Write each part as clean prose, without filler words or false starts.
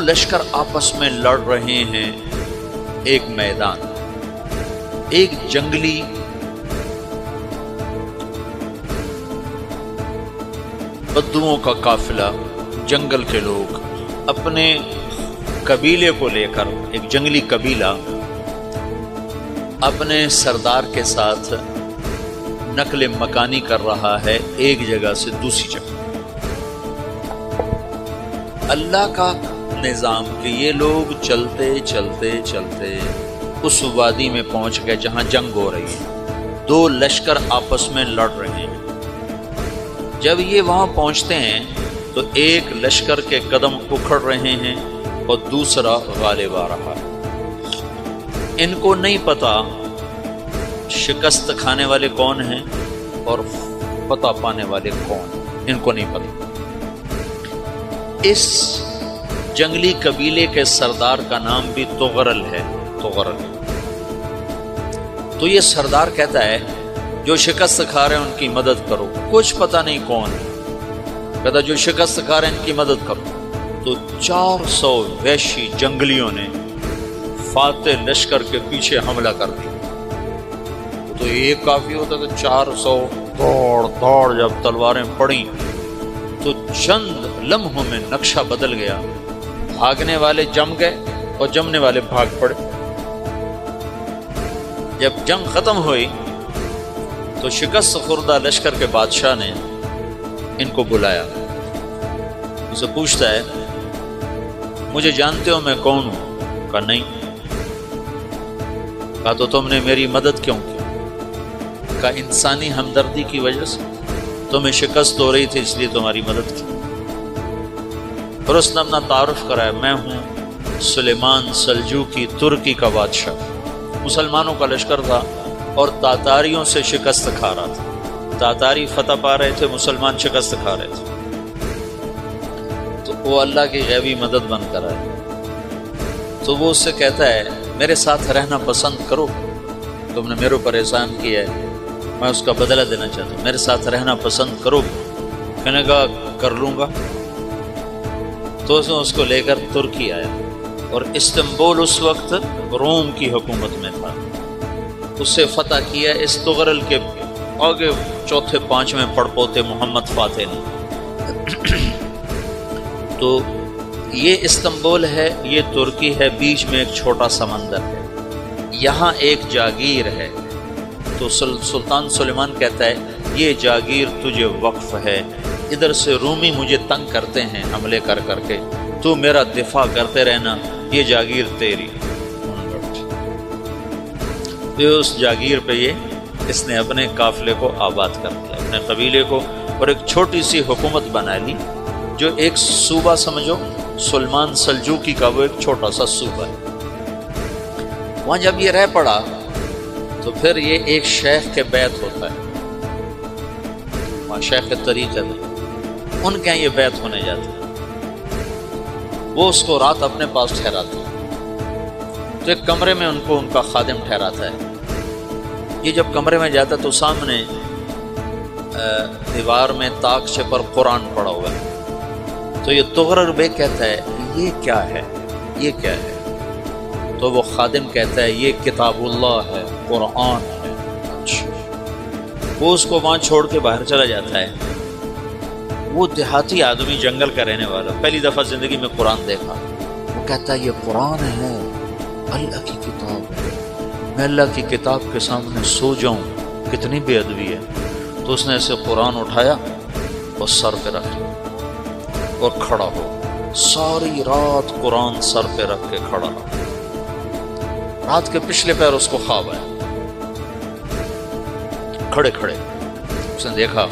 لشکر آپس میں لڑ رہے ہیں ایک میدان، ایک جنگلی بدوؤں کا قافلہ، جنگل کے لوگ اپنے قبیلے کو لے کر، ایک جنگلی قبیلہ اپنے سردار کے ساتھ نقل مکانی کر رہا ہے ایک جگہ سے دوسری جگہ۔ اللہ کا نظام کہ یہ لوگ چلتے چلتے چلتے اس وادی میں پہنچ گئے جہاں جنگ ہو رہی ہے، دو لشکر آپس میں لڑ رہے ہیں۔ جب یہ وہاں پہنچتے ہیں تو ایک لشکر کے قدم اکھڑ رہے ہیں اور دوسرا غالب آ رہا ہے۔ ان کو نہیں پتا شکست کھانے والے کون ہیں اور فتح پانے والے کون ہیں، ان کو نہیں پتا۔ اس جنگلی قبیلے کے سردار کا نام بھی تغرل ہے، تغرل۔ تو یہ سردار کہتا ہے جو شکست کھا رہے ہیں ان کی مدد کرو، کچھ پتہ نہیں کون ہے، کہتا جو شکست کھا رہے ہیں ان کی مدد کرو۔ تو 400 وحشی جنگلیوں نے فاتح لشکر کے پیچھے حملہ کر دیا۔ تو ایک کافی ہوتا تو 400 دوڑ دوڑ جب تلواریں پڑیں تو چند لمحوں میں نقشہ بدل گیا، بھاگنے والے جم گئے اور جمنے والے بھاگ پڑے۔ جب جنگ ختم ہوئی تو شکست خوردہ لشکر کے بادشاہ نے ان کو بلایا، اسے پوچھتا ہے مجھے جانتے ہو میں کون ہوں؟ کہا نہیں۔ کہا تو تم نے میری مدد کیوں کی؟ کہا انسانی ہمدردی کی وجہ سے، تمہیں شکست ہو رہی تھی اس لیے تمہاری مدد کی۔ اور اس نے اپنا تعارف کرایا، میں ہوں سلیمان سلجوقی ترکی کا بادشاہ۔ مسلمانوں کا لشکر تھا اور تاتاریوں سے شکست کھا رہا تھا، تاتاری فتح پا رہے تھے، مسلمان شکست کھا رہے تھے۔ تو وہ اللہ کی غیبی مدد بن کر آئے۔ تو وہ اس سے کہتا ہے میرے ساتھ رہنا پسند کرو، تم نے میرے اوپر احسان کیا ہے، میں اس کا بدلہ دینا چاہتا ہوں، میرے ساتھ رہنا پسند کرو؟ کہنے کا کر لوں گا۔ تو اس کو لے کر ترکی آیا اور استنبول اس وقت روم کی حکومت میں تھا، اسے فتح کیا اس تغرل کے آگے چوتھے پانچویں پڑپوتے محمد فاتح نے۔ تو یہ استنبول ہے، یہ ترکی ہے، بیچ میں ایک چھوٹا سمندر ہے، یہاں ایک جاگیر ہے۔ تو سلطان سلیمان کہتا ہے یہ جاگیر تجھے وقف ہے، ادھر سے رومی مجھے تنگ کرتے ہیں حملے کر کر کے، تو میرا دفاع کرتے رہنا، یہ جاگیر تیری۔ تو اس جاگیر پہ اس نے اپنے قافلے کو آباد کر دیا، اپنے قبیلے کو، اور ایک چھوٹی سی حکومت بنا لی، جو ایک صوبہ سمجھو سلیمان سلجوقی کا، وہ ایک چھوٹا سا صوبہ ہے۔ وہاں جب یہ رہ پڑا تو پھر یہ ایک شیخ کے بیت ہوتا ہے، وہاں شیخ کے طریقے میں ان کے یہ بیت ہونے جاتے ہیں، وہ اس کو رات اپنے پاس ٹھہراتے ہیں۔ تو ایک کمرے میں ان کو ان کا خادم ٹھہراتا ہے۔ یہ جب کمرے میں جاتا ہے تو سامنے دیوار میں طاقچے پر قرآن پڑا ہوا ہے۔ تو یہ تغرل بیگ کہتا ہے یہ کیا ہے، یہ کیا ہے؟ تو وہ خادم کہتا ہے یہ کتاب اللہ ہے، قرآن ہے۔ وہ اس کو وہاں چھوڑ کے باہر چلا جاتا ہے۔ وہ دیہاتی آدمی، جنگل کا رہنے والا، پہلی دفعہ زندگی میں قرآن دیکھا، وہ کہتا ہے یہ قرآن ہے، اللہ کی کتاب ہے، میں اللہ کی کتاب کے سامنے سو جاؤں، کتنی بے ادبی ہے۔ تو اس نے ایسے قرآن اٹھایا اور سر پہ رکھ لیا اور کھڑا ہو، ساری رات قرآن سر پہ رکھ کے کھڑا رہا۔ رات کے پچھلے پہر اس کو خواب آیا، کھڑے کھڑے اس نے دیکھا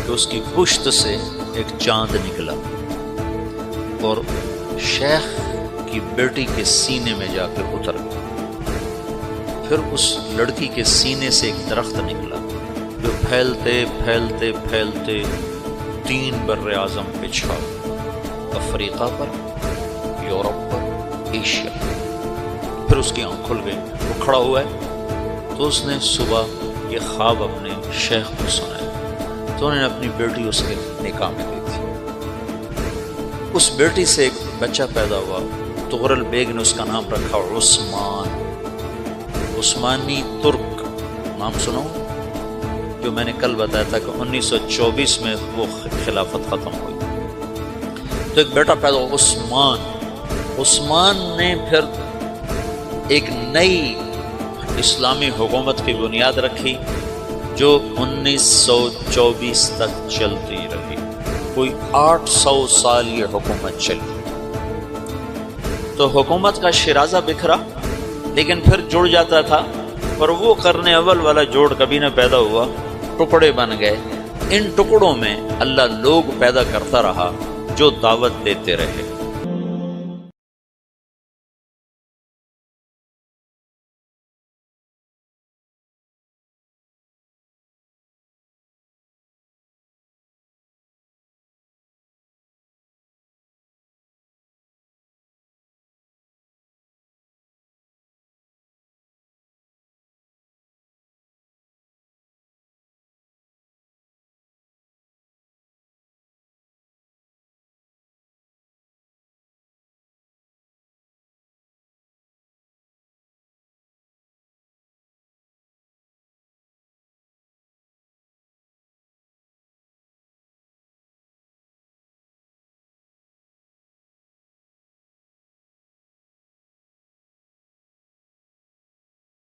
کہ اس کی پشت سے ایک چاند نکلا اور شیخ کی بیٹی کے سینے میں جا کے اتر گیا۔ پھر اس لڑکی کے سینے سے ایک درخت نکلا جو پھیلتے پھیلتے پھیلتے 3 بر اعظم پہ چھا گیا، افریقہ پر، یورپ پر، ایشیا۔ پھر اس کی آنکھ کھل گئی، وہ کھڑا ہوا ہے۔ تو اس نے صبح یہ خواب اپنے شیخ کو سنایا، تو انہوں نے اپنی بیٹی اس کے نکاح میں دی تھی۔ اس بیٹی سے ایک بچہ پیدا ہوا، تغرل بیگ نے اس کا نام رکھا عثمان، عثمانی ترک نام سنو، جو میں نے کل بتایا تھا کہ 1924 میں وہ خلافت ختم ہوئی۔ تو ایک بیٹا پیدا ہوا عثمان، عثمان نے پھر ایک نئی اسلامی حکومت کی بنیاد رکھی جو 1924 تک چلتی رہی، کوئی 800 سال یہ حکومت چلی۔ تو حکومت کا شیرازہ بکھرا لیکن پھر جڑ جاتا تھا، پر وہ قرن اول والا جوڑ کبھی نہ پیدا ہوا، ٹکڑے بن گئے۔ ان ٹکڑوں میں اللہ لوگ پیدا کرتا رہا جو دعوت دیتے رہے۔